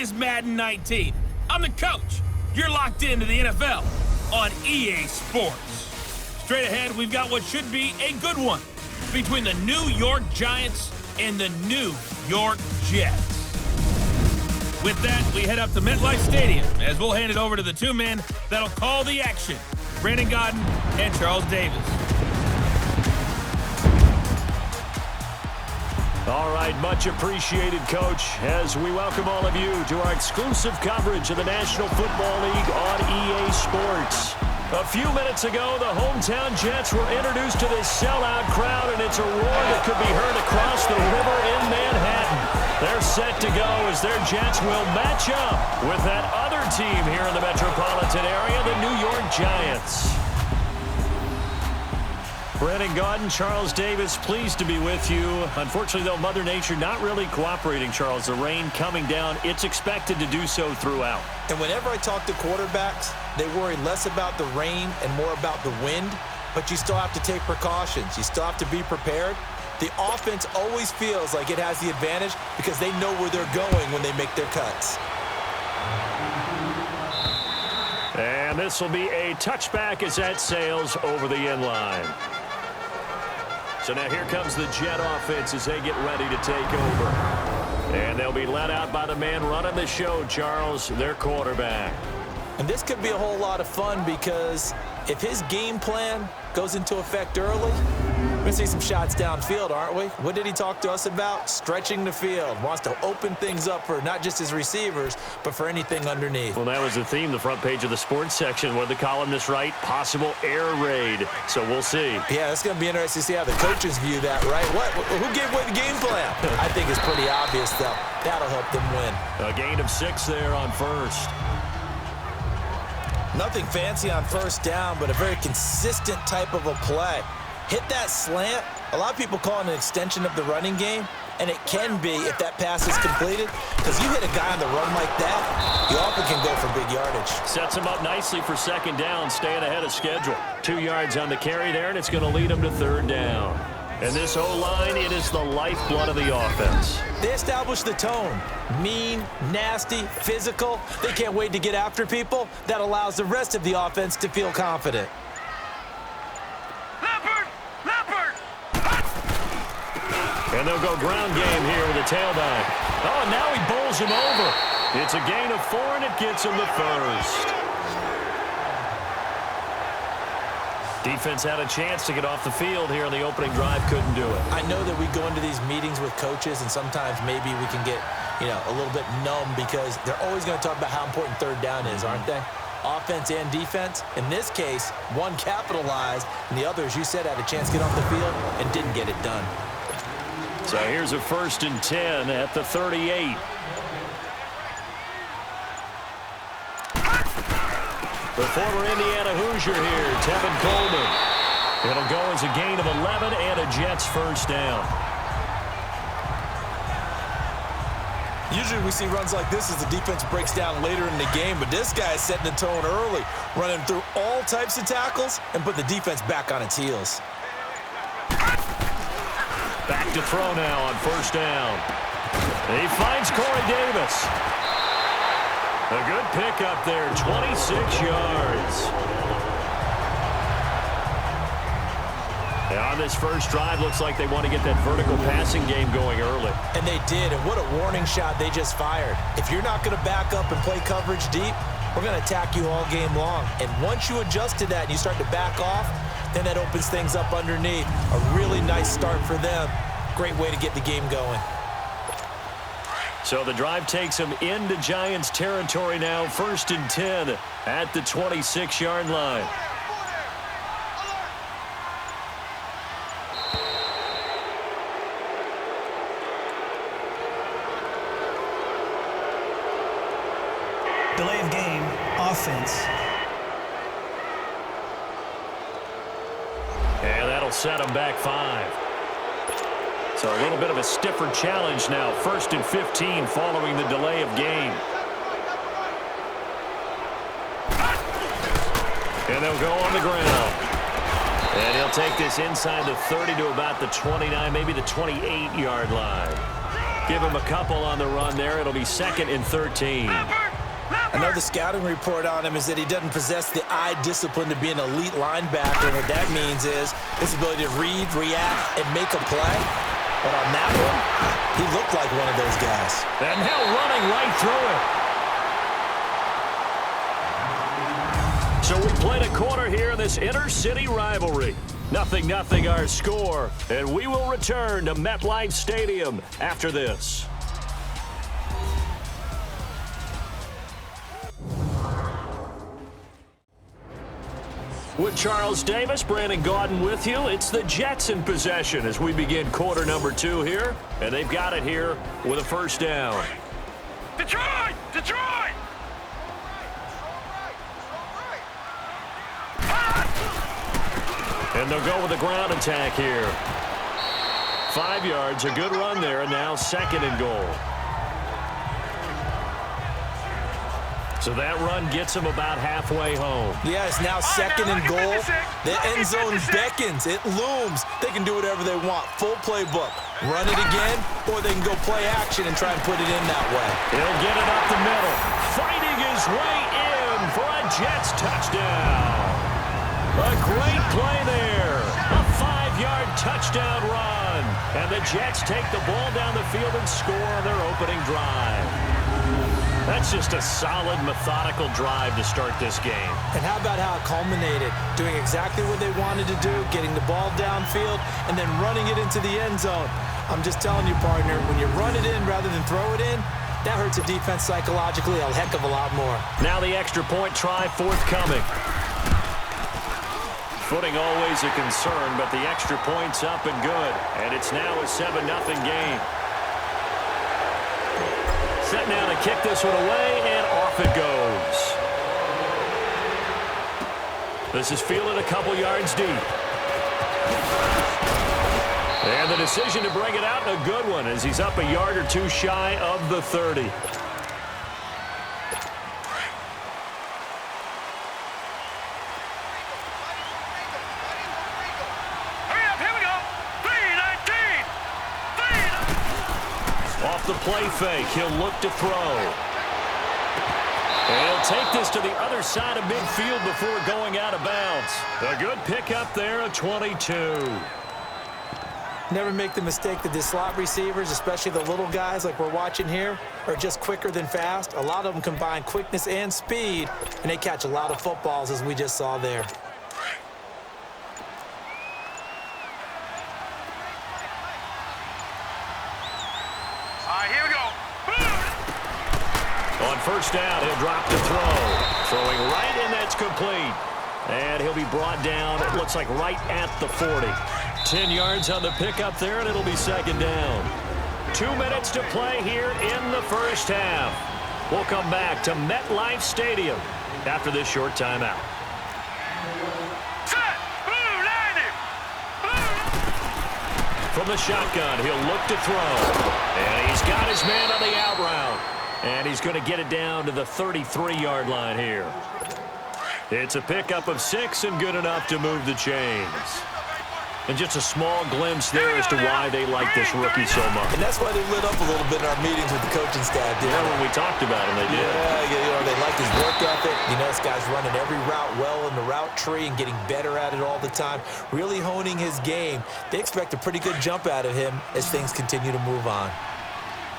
is Madden 19. I'm the coach. You're locked into the NFL on EA Sports. Straight ahead, we've got what should be a good one between the New York Giants and the New York Jets. With that, we head up to MetLife Stadium as we'll hand it over to the two men that'll call the action, Brandon Gaudin and Charles Davis. All right, much appreciated, Coach, as we welcome all of you to our exclusive coverage of the National Football League on EA Sports. A few minutes ago, the hometown Jets were introduced to this sellout crowd, and it's a roar that could be heard across the river in Manhattan. They're set to go as their Jets will match up with that other team here in the metropolitan area, the New York Giants. Brandon Gaudin, Charles Davis, pleased to be with you. Unfortunately, though, Mother Nature not really cooperating, Charles. The rain coming down, it's expected to do so throughout. And whenever I talk to quarterbacks, they worry less about the rain and more about the wind, but you still have to take precautions. You still have to be prepared. The offense always feels like it has the advantage because they know where they're going when they make their cuts. And this will be a touchback as that sails over the end line. So now here comes the Jet offense as they get ready to take over. And they'll be led out by the man running the show, Charles, their quarterback. And this could be a whole lot of fun because if his game plan goes into effect early, we're going to see some shots downfield, aren't we? What did he talk to us about? Stretching the field. Wants to open things up for not just his receivers, but for anything underneath. Well, that was the theme, the front page of the sports section. What did the columnists write? Possible air raid. So we'll see. Yeah, it's going to be interesting to see how the coaches view that, right? Who gave away the game plan? I think it's pretty obvious, though. That'll help them win. A gain of 6 there on first. Nothing fancy on first down, but a very consistent type of a play. Hit that slant. A lot of people call it an extension of the running game, and it can be if that pass is completed, because you hit a guy on the run like that, you often can go for big yardage. Sets him up nicely for second down, staying ahead of schedule. 2 yards on the carry there, and it's going to lead him to third down. And this O-line, it is the lifeblood of the offense. They establish the tone. Mean, nasty, physical. They can't wait to get after people. That allows the rest of the offense to feel confident. And they'll go ground game here with a tailback. Oh, and now he bowls him over. It's a gain of 4, and it gets him the first. Defense had a chance to get off the field here in the opening drive, couldn't do it. I know that we go into these meetings with coaches, and sometimes maybe we can get, a little bit numb because they're always going to talk about how important third down is, aren't they? Offense and defense. In this case, one capitalized, and the other, as you said, had a chance to get off the field and didn't get it done. So here's a 1st and 10 at the 38. The former Indiana Hoosier here, Tevin Coleman. It'll go as a gain of 11 and a Jets first down. Usually we see runs like this as the defense breaks down later in the game, but this guy is setting the tone early, running through all types of tackles and put the defense back on its heels. Back to throw now on first down. He finds Corey Davis. A good pickup there, 26 yards. And on this first drive, looks like they want to get that vertical passing game going early. And they did, and what a warning shot they just fired. If you're not going to back up and play coverage deep, we're going to attack you all game long. And once you adjust to that and you start to back off, then that opens things up underneath. A really nice start for them. Great way to get the game going. So the drive takes them into Giants territory now. 1st and 10 at the 26-yard line. Delay of game, offense. And that'll set them back 5. So a little bit of a stiffer challenge now. 1st and 15 following the delay of game. And they'll go on the ground. And he'll take this inside the 30 to about the 29, maybe the 28-yard line. Give him a couple on the run there. It'll be 2nd and 13. Another scouting report on him is that he doesn't possess the eye discipline to be an elite linebacker. And what that means is his ability to read, react, and make a play. But on that one, he looked like one of those guys. And now running right through it. So we played a quarter here in this inter-city rivalry. 0-0 our score, and we will return to MetLife Stadium after this. With Charles Davis, Brandon Gaudin with you. It's the Jets in possession as we begin quarter number 2 here, and they've got it here with a first down. Detroit! Detroit! And they'll go with a ground attack here. 5 yards, a good run there, and now 2nd and goal. So that run gets them about halfway home. Yeah, it's now 2nd and goal. The end zone beckons. It looms. They can do whatever they want. Full playbook. Run it again, or they can go play action and try and put it in that way. He'll get it up the middle. Fighting his way in for a Jets touchdown. A great play there. A 5-yard touchdown run. And the Jets take the ball down the field and score on their opening drive. That's just a solid, methodical drive to start this game. And how about how it culminated? Doing exactly what they wanted to do, getting the ball downfield, and then running it into the end zone. I'm just telling you, partner, when you run it in rather than throw it in, that hurts a defense psychologically a heck of a lot more. Now the extra point try forthcoming. Footing always a concern, but the extra point's up and good. And it's now a 7-0 game. Set now to kick this one away, and off it goes. This is fielded a couple yards deep. And the decision to bring it out, a good one, as he's up a yard or two shy of the 30. The play fake. He'll look to throw. And he'll take this to the other side of midfield before going out of bounds. A good pickup there, a 22. Never make the mistake that the slot receivers, especially the little guys like we're watching here, are just quicker than fast. A lot of them combine quickness and speed, and they catch a lot of footballs, as we just saw there. Here we go. On first down, he'll drop the throw. Throwing right, and that's complete. And he'll be brought down, it looks like right at the 40. 10 yards on the pickup there, and it'll be 2nd down. 2 minutes to play here in the first half. We'll come back to MetLife Stadium after this short timeout. From the shotgun, he'll look to throw. And he's got his man on the out route. And he's going to get it down to the 33-yard line here. It's a pickup of 6 and good enough to move the chains. And just a small glimpse there as to why they like this rookie so much. And that's why they lit up a little bit in our meetings with the coaching staff. Yeah, when we talked about him, they did. Yeah, they like his work ethic. You know, this guy's running every route well in the route tree and getting better at it all the time, really honing his game. They expect a pretty good jump out of him as things continue to move on.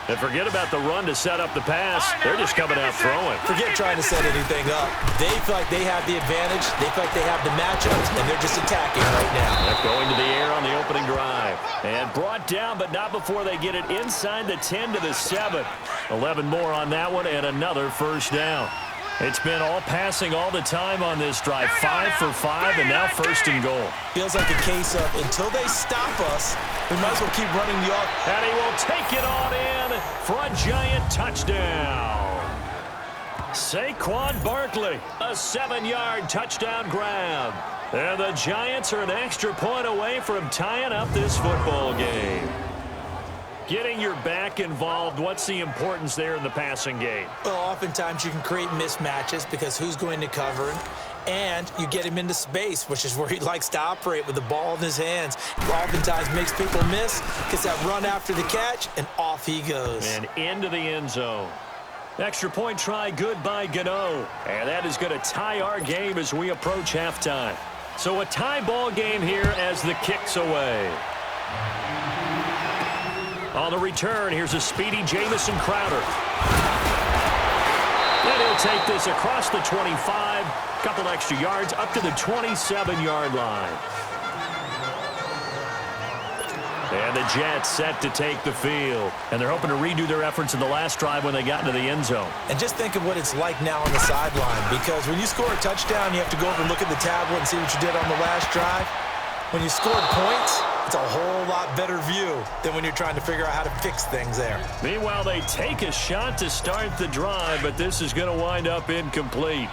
And forget about the run to set up the pass. They're just coming out throwing. Forget trying to set anything up. They feel like they have the advantage. They feel like they have the matchups, and they're just attacking right now. They're going to the air on the opening drive. And brought down, but not before they get it inside the 10 to the 7. 11 more on that one, and another first down. It's been all passing all the time on this drive. 5 for 5, and now 1st and goal. Feels like a case of until they stop us, we might as well keep running the offense. And he will take it on in for a giant touchdown. Saquon Barkley, a 7-yard touchdown grab. And the Giants are an extra point away from tying up this football game. Getting your back involved, what's the importance there in the passing game? Well, oftentimes you can create mismatches because who's going to cover him, and you get him into space, which is where he likes to operate with the ball in his hands. Oftentimes makes people miss, gets that run after the catch, and off he goes. And into the end zone. Extra point try good by Gano. And that is going to tie our game as we approach halftime. So a tie ball game here as the kick's away. On the return, here's a speedy Jamison Crowder. And he'll take this across the 25, couple extra yards up to the 27-yard line. And the Jets set to take the field. And they're hoping to redo their efforts in the last drive when they got into the end zone. And just think of what it's like now on the sideline, because when you score a touchdown, you have to go over and look at the tablet and see what you did on the last drive. When you scored points, it's a whole lot better view than when you're trying to figure out how to fix things there. Meanwhile, they take a shot to start the drive, but this is going to wind up incomplete.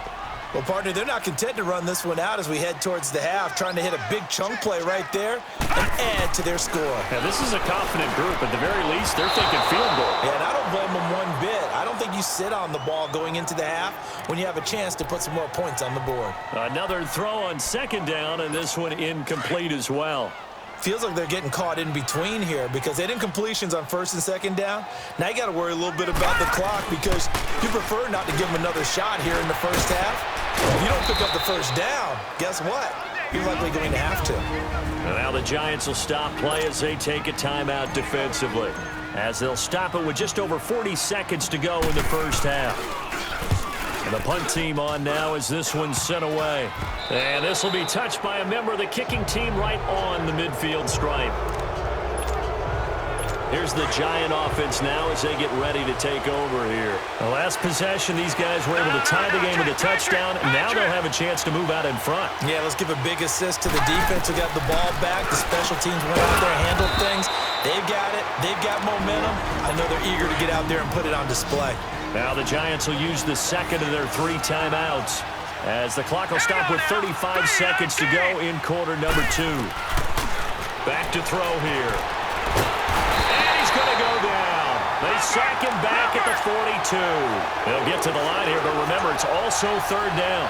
Well, partner, they're not content to run this one out as we head towards the half, trying to hit a big chunk play right there and add to their score. Now, this is a confident group. At the very least, they're thinking field goal. Yeah, and I don't blame them one bit. I don't think you sit on the ball going into the half when you have a chance to put some more points on the board. Another throw on second down, and this one incomplete as well. Feels like they're getting caught in between here because they did incompletions on first and second down. Now you got to worry a little bit about the clock because you prefer not to give them another shot here in the first half. If you don't pick up the first down, guess what? You're likely going to have to. And now the Giants will stop play as they take a timeout defensively, as they'll stop it with just over 40 seconds to go in the first half. And the punt team on now as this one's sent away. And this will be touched by a member of the kicking team right on the midfield stripe. Here's the Giant offense now as they get ready to take over here. The last possession, these guys were able to tie the game with a touchdown, and now they'll have a chance to move out in front. Yeah, let's give a big assist to the defense who got the ball back. The special teams went out there and handled things. They've got it. They've got momentum. I know they're eager to get out there and put it on display. Now the Giants will use the second of their 3 timeouts as the clock will stop with 35 seconds to go in quarter number 2. Back to throw here. And he's going to go down. They sack him back at the 42. They'll get to the line here, but remember, it's also third down.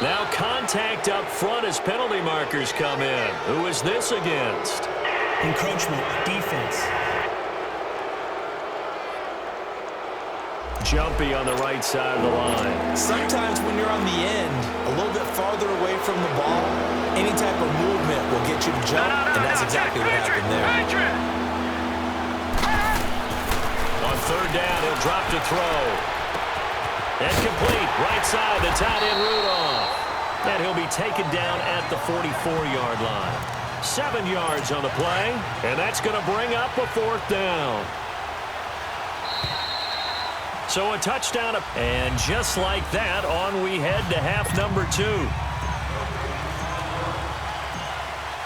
Now contact up front as penalty markers come in. Who is this against? Encroachment, defense. Jumpy on the right side of the line. Sometimes when you're on the end, a little bit farther away from the ball, any type of movement will get you to jump, and that's exactly what happened there. On third down, he'll drop to throw. And complete, right side, the tight end Rudolph. And he'll be taken down at the 44-yard line. 7 yards on the play, and that's going to bring up a fourth down. So a touchdown, and just like that, on we head to half number 2.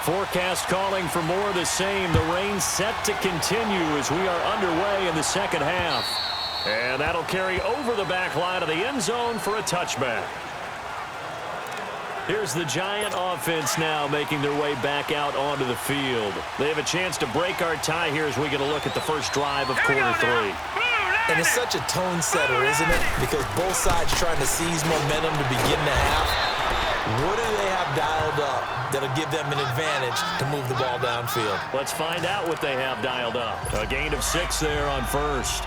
Forecast calling for more of the same. The rain set to continue as we are underway in the second half. And that'll carry over the back line of the end zone for a touchback. Here's the Giant offense now making their way back out onto the field. They have a chance to break our tie here as we get a look at the first drive of quarter 3. And it's such a tone setter, isn't it? Because both sides trying to seize momentum to begin the half. What do they have dialed up that'll give them an advantage to move the ball downfield? Let's find out what they have dialed up. A gain of 6 there on first.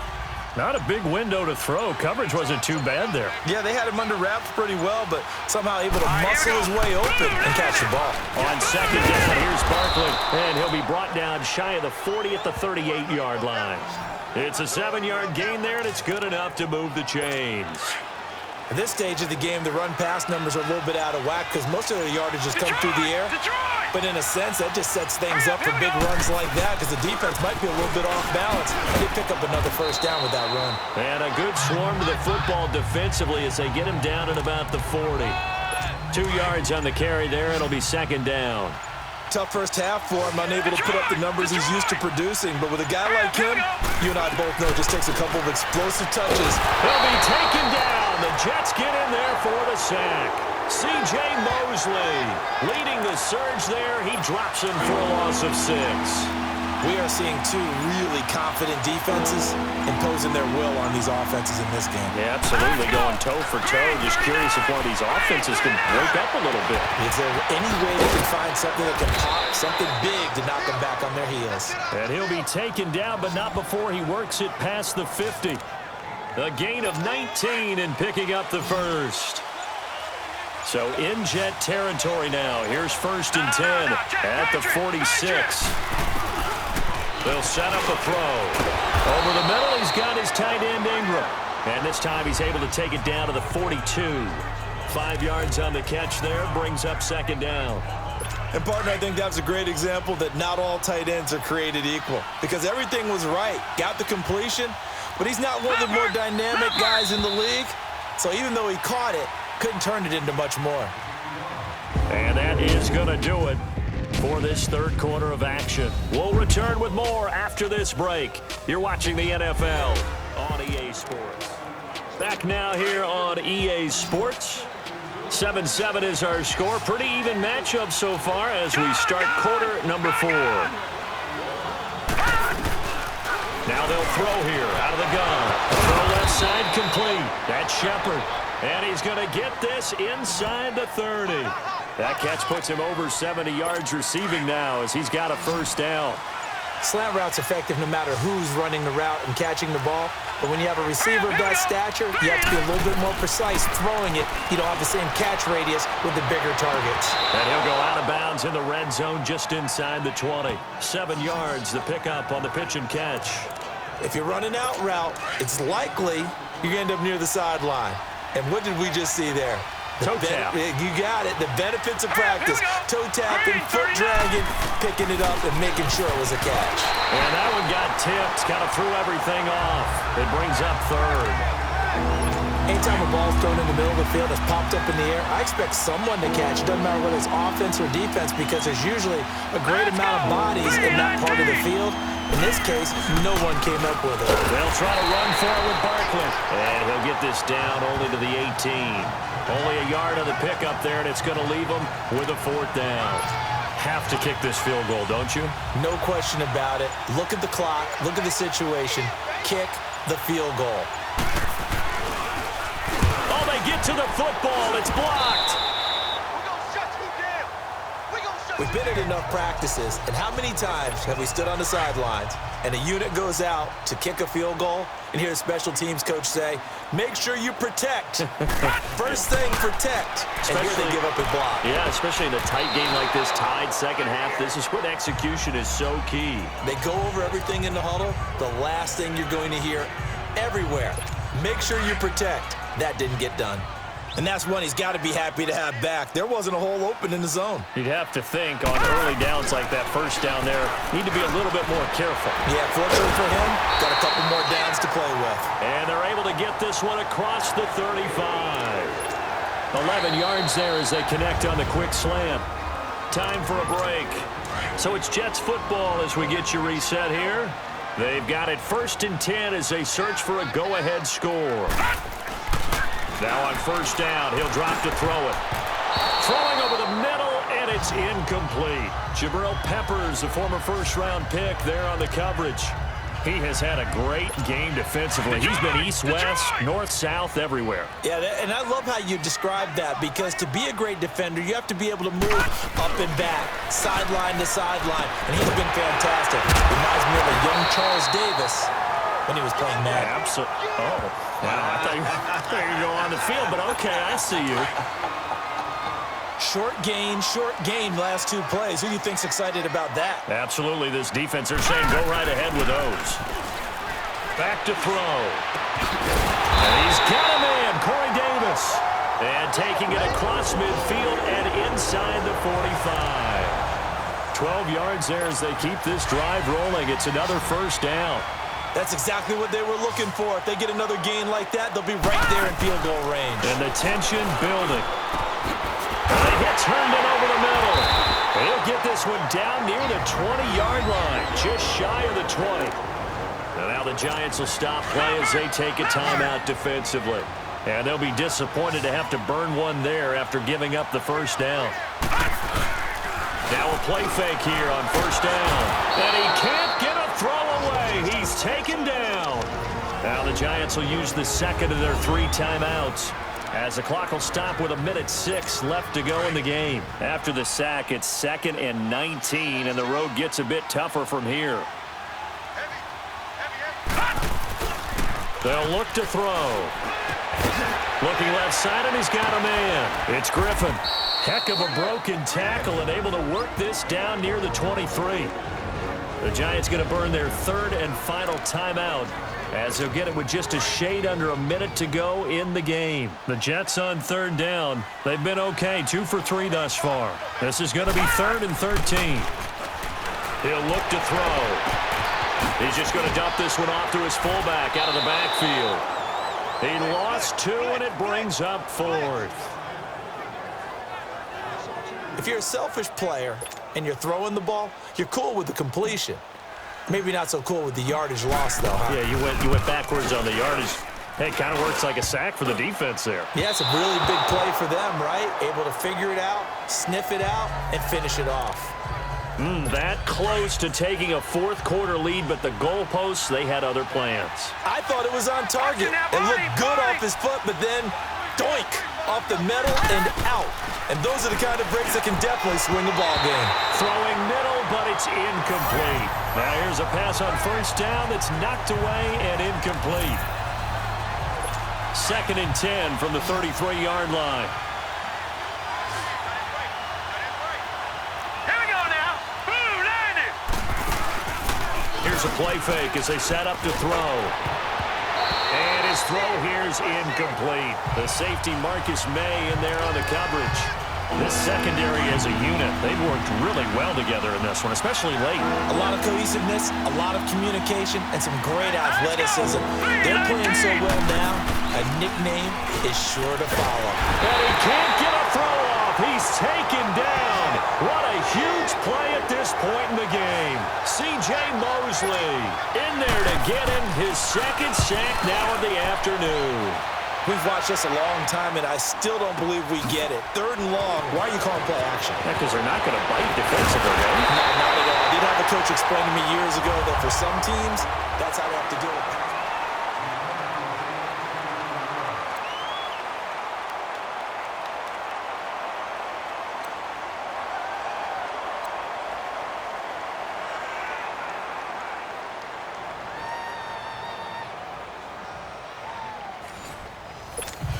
Not a big window to throw. Coverage wasn't too bad there. Yeah, they had him under wraps pretty well, but somehow able to muscle his way open and catch the ball. On second down, here's Barkley, and he'll be brought down shy of the 40 at the 38-yard line. It's a 7-yard gain there, and it's good enough to move the chains. At this stage of the game, the run-pass numbers are a little bit out of whack because most of their yardage has come through the air. But in a sense, that just sets things up for big runs like that because the defense might be a little bit off balance. They pick up another first down with that run. And a good swarm to the football defensively as they get him down at about the 40. 2 yards on the carry there. It'll be second down. Tough first half for him, unable to put up the numbers he's used to producing. But with a guy like him, you and I both know it just takes a couple of explosive touches. He'll be taken down And the Jets get in there for the sack. C.J. Mosley leading the surge there. He drops him for a loss of 6. We are seeing two really confident defenses imposing their will on these offenses in this game. Yeah, absolutely, going toe for toe. Just curious if one of these offenses can break up a little bit. If there any way they can find something that can pop, something big to knock them back on their heels. And he'll be taken down, but not before he works it past the 50. A gain of 19 and picking up the first. So in Jet territory now. Here's 1st and 10 at the 46. They'll set up a throw. Over the middle, he's got his tight end, Ingram. And this time he's able to take it down to the 42. 5 yards on the catch there, brings up 2nd down. And, partner, I think that's a great example that not all tight ends are created equal. Because everything was right. Got the completion, but he's not one of the more dynamic guys in the league. So even though he caught it, couldn't turn it into much more. And that is going to do it for this 3rd quarter of action. We'll return with more after this break. You're watching the NFL on EA Sports. Back now here on EA Sports. 7-7 is our score. Pretty even matchup so far as we start quarter number 4. Now they'll throw here out of the gun. Throw left side complete. That's Shepard. And he's going to get this inside the 30. That catch puts him over 70 yards receiving now as he's got a 1st down. Slant route's effective no matter who's running the route and catching the ball. But when you have a receiver of that stature, you have to be a little bit more precise throwing it. You don't have the same catch radius with the bigger targets. And he'll go out of bounds in the red zone just inside the 20. 7 yards, the pickup on the pitch and catch. If you're running out route, it's likely you're going to end up near the sideline. And what did we just see there? Toe tap. You got it. The benefits of practice. Toe tapping, foot dragging, picking it up, and making sure it was a catch. And that one got tipped. Kind of threw everything off. It brings up 3rd. Anytime a ball's thrown in the middle of the field that's popped up in the air, I expect someone to catch. Doesn't matter whether it's offense or defense because there's usually a great amount of bodies in that part of the field. In this case, no one came up with it. They'll try to run for it with Barkley. And he'll get this down only to the 18. Only a yard of the pickup there, and it's going to leave him with a 4th down. Have to kick this field goal, don't you? No question about it. Look at the clock. Look at the situation. Kick the field goal. Oh, they get to the football. It's blocked. We've been at enough practices, and how many times have we stood on the sidelines and a unit goes out to kick a field goal and hear a special teams coach say, make sure you protect. First thing, protect. And here they give up a block. Yeah, especially in a tight game like this, tied 2nd half. This is when execution is so key. They go over everything in the huddle. The last thing you're going to hear everywhere, make sure you protect. That didn't get done. And that's one he's got to be happy to have back. There wasn't a hole open in the zone. You'd have to think on early downs like that 1st down there, need to be a little bit more careful. Yeah, fortunately for him, got a couple more downs to play with. And they're able to get this one across the 35. 11 yards there as they connect on the quick slant. Time for a break. So it's Jets football as we get you reset here. They've got it 1st and 10 as they search for a go-ahead score. Now on 1st down, he'll drop to throw it. Throwing over the middle, and it's incomplete. Jabril Peppers, the former 1st-round pick there on the coverage. He has had a great game defensively. He's been east-west, north-south, everywhere. Yeah, and I love how you described that because to be a great defender, you have to be able to move up and back, sideline to sideline, and he's been fantastic. Reminds me of a young Charles Davis when he was playing Madden. Absolutely. Oh, wow. I thought you were going to go on the field, but okay, I see you. Short gain, last 2 plays. Who do you think's excited about that? Absolutely. This defense, they're saying go right ahead with those. Back to throw. And he's got him in, Corey Davis. And taking it across midfield and inside the 45. 12 yards there as they keep this drive rolling. It's another 1st down. That's exactly what they were looking for. If they get another gain like that, they'll be right there in field goal range. And the tension building. They get turned in over the middle. He'll get this one down near the 20-yard line, just shy of the 20. And now the Giants will stop play as they take a timeout defensively. And they'll be disappointed to have to burn one there after giving up the first down. Now a play fake here on first down. And he can't get a throw away. He's taken down. Now the Giants will use the second of their 3 timeouts, as the clock will stop with 1:06 left to go in the game. After the sack, it's 2nd and 19, and the road gets a bit tougher from here. They'll look to throw. Looking left side, and he's got a man. It's Griffin. Heck of a broken tackle and able to work this down near the 23. The Giants going to burn their 3rd and final timeout, as they'll get it with just a shade under a minute to go in the game. The Jets on 3rd down. They've been okay, 2 for 3 thus far. This is going to be 3rd and 13. He'll look to throw. He's just going to dump this one off to his fullback out of the backfield. He lost 2, and it brings up 4th. If you're a selfish player and you're throwing the ball, you're cool with the completion. Maybe not so cool with the yardage loss, though, huh? Yeah, you went backwards on the yardage. Hey, it kind of works like a sack for the defense there. Yeah, it's a really big play for them, right? Able to figure it out, sniff it out, and finish it off. That close to taking a 4th quarter lead, but the goalposts, they had other plans. I thought it was on target. It looked good off his foot, but then doink, off the metal and out. And those are the kind of breaks that can definitely swing a ball game. Throwing middle, but it's incomplete. Now here's a pass on first down that's knocked away and incomplete. 2nd and 10 from the 33-yard line. Here's a play fake as they set up to throw. And his throw here is incomplete. The safety Marcus May in there on the coverage. This secondary as a unit, they've worked really well together in this one, especially late. A lot of cohesiveness, a lot of communication, and some great athleticism. They're playing so well now, a nickname is sure to follow. And he can't get a throw off. He's taken down. What a huge play at this point in the game. C.J. Mosley in there to get him his 2nd sack now of the afternoon. We've watched this a long time, and I still don't believe we get it. 3rd and long, why are you calling play action? Because they're not going to bite defensively, right? No, not at all. I did have a coach explain to me years ago that for some teams, that's how they have to do it.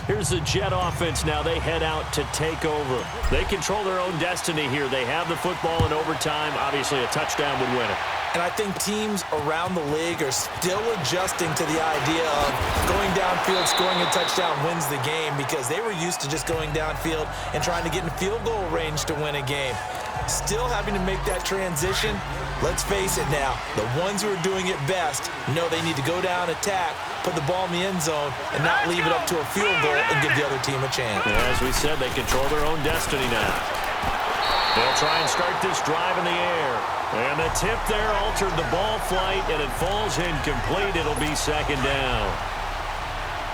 Here's the Jet offense now. They head out to take over. They control their own destiny here. They have the football in overtime. Obviously, a touchdown would win it. And I think teams around the league are still adjusting to the idea of going downfield, scoring a touchdown wins the game, because they were used to just going downfield and trying to get in field goal range to win a game. Still having to make that transition. Let's face it now, the ones who are doing it best know they need to go down, attack, put the ball in the end zone, and not leave it up to a field goal and give the other team a chance. Yeah, as we said, they control their own destiny now. They'll try and start this drive in the air. And the tip there altered the ball flight, and it falls incomplete. It'll be 2nd down.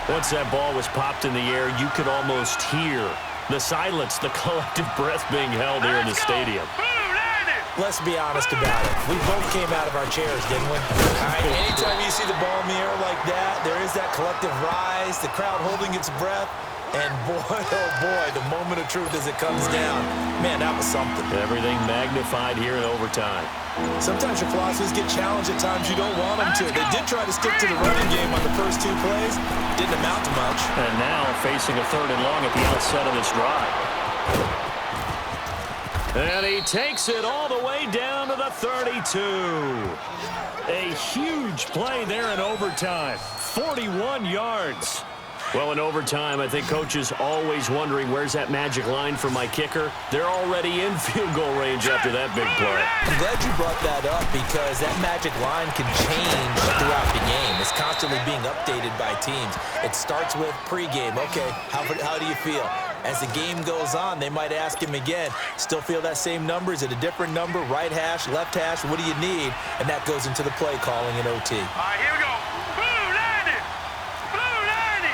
Once that ball was popped in the air, you could almost hear the silence, the collective breath being held here in the stadium. Let's be honest about it. We both came out of our chairs, didn't we? All right, anytime you see the ball in the air like that, there is that collective rise, the crowd holding its breath, and boy, oh boy, the moment of truth as it comes down. Man, that was something. Everything magnified here in overtime. Sometimes your philosophies get challenged at times you don't want them to. They did try to stick to the running game on the first 2 plays. Didn't amount to much. And now facing a 3rd and long at the outset of this drive. And he takes it all the way down to the 32. A huge play there in overtime. 41 yards. Well, in overtime, I think Coach is always wondering, where's that magic line for my kicker? They're already in field goal range after that big play. I'm glad you brought that up, because that magic line can change throughout the game. It's constantly being updated by teams. It starts with pregame. Okay, how do you feel? As the game goes on, they might ask him again, still feel that same number? Is it a different number? Right hash, left hash, what do you need? And that goes into the play calling in OT. All right, here we go. Blue 90. Blue 90.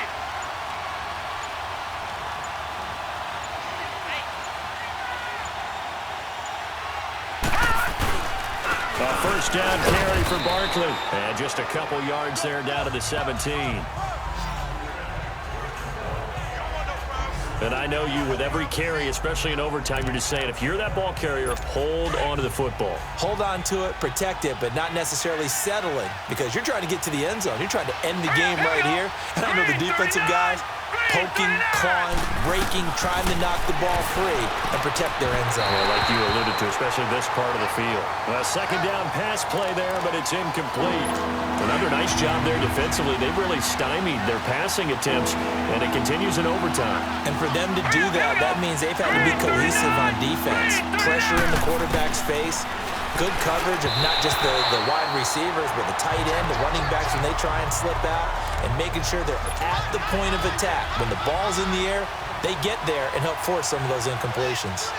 A first down carry for Barkley. And just a couple yards there down to the 17. And I know you, with every carry, especially in overtime, you're just saying, if you're that ball carrier, hold on to the football. Hold on to it, protect it, but not necessarily settling, because you're trying to get to the end zone. You're trying to end the game right here. And I know the defensive guys poking, clawing, raking, trying to knock the ball free and protect their end zone. Yeah, like you alluded to, especially this part of the field. A second down pass play there, but it's incomplete. Another nice job there defensively. They've really stymied their passing attempts, and it continues in overtime. And for them to do that, that means they've had to be cohesive on defense. Pressure in the quarterback's face, good coverage of not just the wide receivers, but the tight end, the running backs when they try and slip out, and making sure they're at the point of attack. When the ball's in the air, they get there and help force some of those incompletions.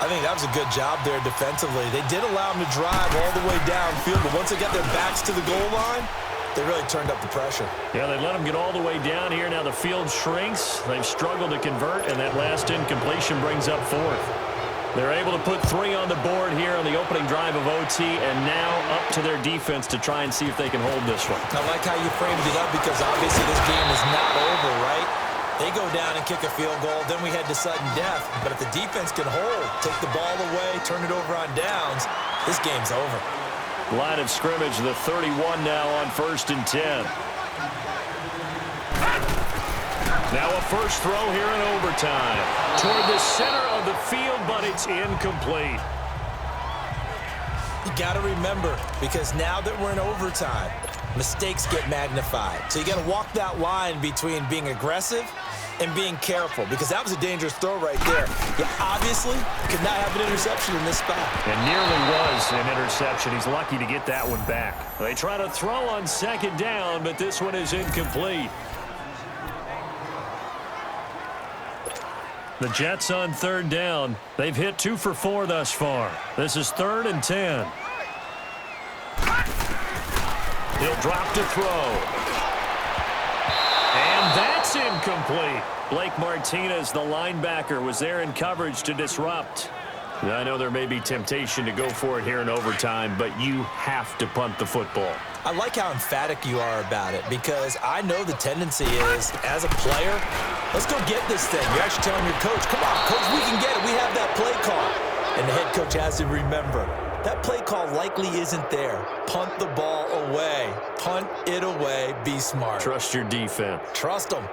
I think that was a good job there defensively. They did allow them to drive all the way downfield, but once they got their backs to the goal line, they really turned up the pressure. Yeah, they let them get all the way down here. Now the field shrinks. They've struggled to convert, and that last incompletion brings up fourth. They're able to put 3 on the board here on the opening drive of OT, and now up to their defense to try and see if they can hold this one. I like how you framed it up, because obviously this game is not over, right? They go down and kick a field goal, then we head to sudden death. But if the defense can hold, take the ball away, turn it over on downs, this game's over. Line of scrimmage, the 31 now on 1st and 10. Now a first throw here in overtime. Toward the center of the field, but it's incomplete. You got to remember, because now that we're in overtime, mistakes get magnified. So you got to walk that line between being aggressive and being careful, because that was a dangerous throw right there. You obviously could not have an interception in this spot. It nearly was an interception. He's lucky to get that one back. They try to throw on second down, but this one is incomplete. The Jets on 3rd down. They've hit 2 for 4 thus far. This is 3rd and 10. He'll drop to throw. And that's incomplete. Blake Martinez, the linebacker, was there in coverage to disrupt. I know there may be temptation to go for it here in overtime, but you have to punt the football. I like how emphatic you are about it, because I know the tendency is, as a player, let's go get this thing. You're actually telling your coach, come on, coach, we can get it. We have that play call. And the head coach has to remember, that play call likely isn't there. Punt the ball away. Punt it away. Be smart. Trust your defense. Trust them.